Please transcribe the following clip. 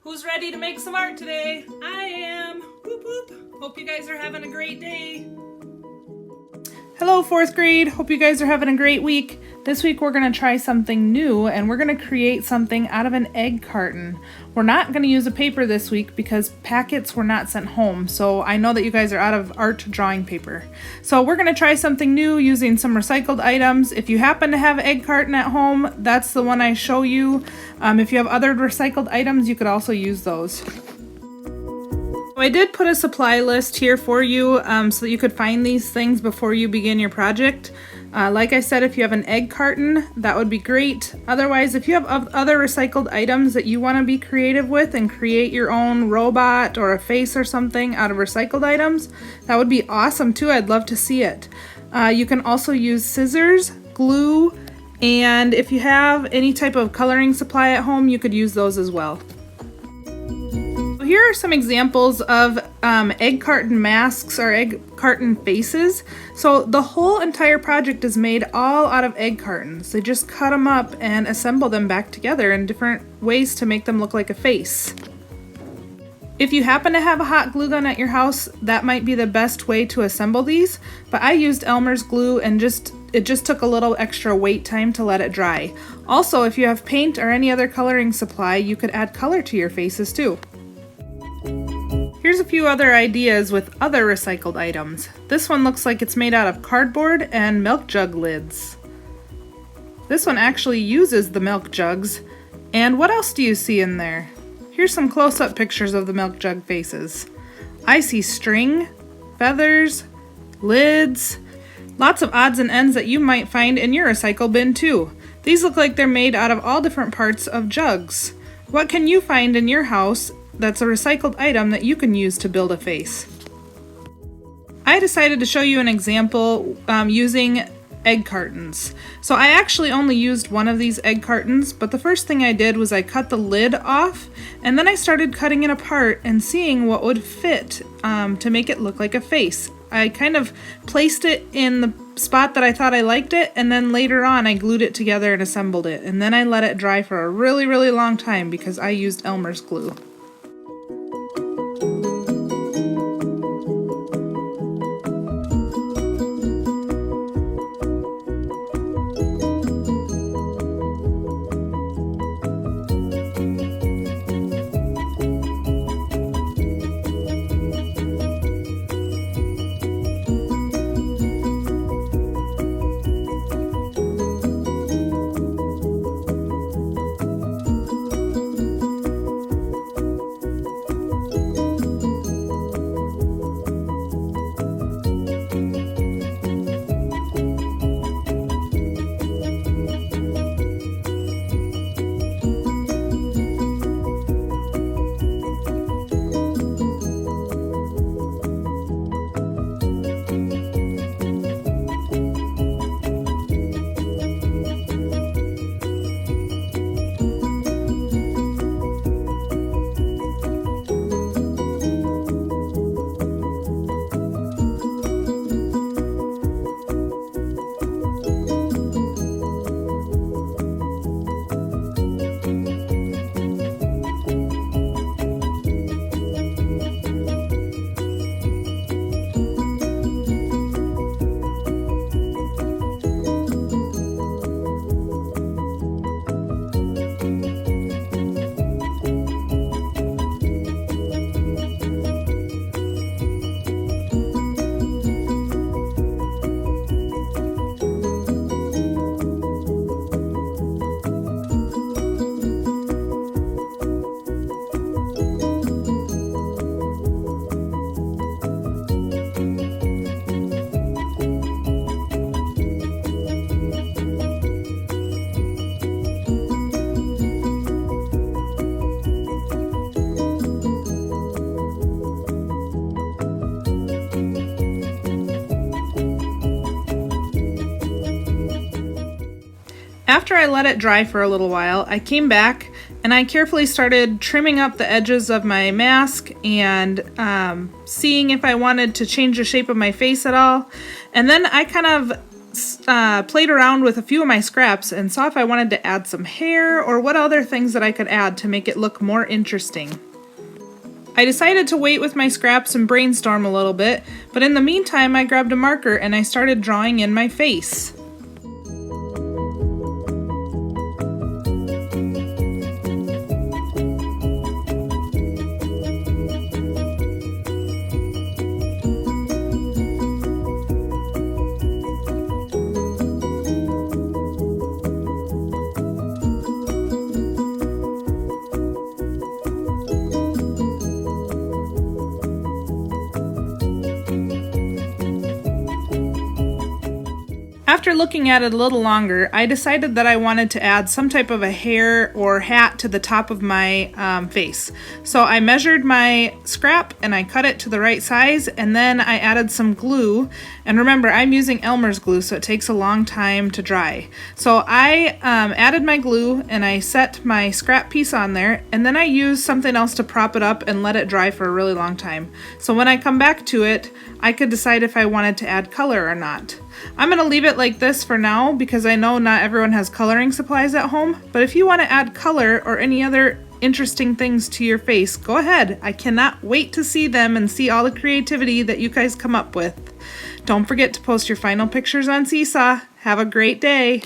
Who's ready to make some art today? I am. Whoop whoop. Hope you guys are having a great day. Hello, fourth grade. Hope you guys are having a great week. This week we're going to try something new and we're going to create something out of an egg carton. We're not going to use a paper this week because packets were not sent home, so I know that you guys are out of art drawing paper. So we're going to try something new using some recycled items. If you happen to have egg carton at home, that's the one I show you. If you have other recycled items, you could also use those. I did put a supply list here for you so that you could find these things before you begin your project. Like I said, if you have an egg carton, that would be great. Otherwise, if you have other recycled items that you want to be creative with and create your own robot or a face or something out of recycled items, that would be awesome too. I'd love to see it. You can also use scissors, glue, and if you have any type of coloring supply at home, you could use those as well. Here are some examples of egg carton masks or egg carton faces. So the whole entire project is made all out of egg cartons. They just cut them up and assemble them back together in different ways to make them look like a face. If you happen to have a hot glue gun at your house, that might be the best way to assemble these, but I used Elmer's glue and it just took a little extra wait time to let it dry. Also, if you have paint or any other coloring supply, you could add color to your faces too. Here's a few other ideas with other recycled items. This one looks like it's made out of cardboard and milk jug lids. This one actually uses the milk jugs. And what else do you see in there? Here's some close-up pictures of the milk jug faces. I see string, feathers, lids, lots of odds and ends that you might find in your recycle bin too. These look like they're made out of all different parts of jugs. What can you find in your house that's a recycled item that you can use to build a face? I decided to show you an example using egg cartons. So I actually only used one of these egg cartons, but the first thing I did was I cut the lid off, and then I started cutting it apart and seeing what would fit to make it look like a face. I kind of placed it in the spot that I thought I liked it, and then later on I glued it together and assembled it, and then I let it dry for a really, really long time because I used Elmer's glue. After I let it dry for a little while, I came back and I carefully started trimming up the edges of my mask and seeing if I wanted to change the shape of my face at all. And then I kind of played around with a few of my scraps and saw if I wanted to add some hair or what other things that I could add to make it look more interesting. I decided to wait with my scraps and brainstorm a little bit, but in the meantime I grabbed a marker and I started drawing in my face. After looking at it a little longer, I decided that I wanted to add some type of a hair or hat to the top of my face. So I measured my scrap and I cut it to the right size, and then I added some glue. And remember, I'm using Elmer's glue, so it takes a long time to dry. So I added my glue and I set my scrap piece on there, and then I used something else to prop it up and let it dry for a really long time. So when I come back to it, I could decide if I wanted to add color or not. I'm going to leave it like this for now because I know not everyone has coloring supplies at home, but if you want to add color or any other interesting things to your face, go ahead. I cannot wait to see them and see all the creativity that you guys come up with. Don't forget to post your final pictures on Seesaw. Have a great day.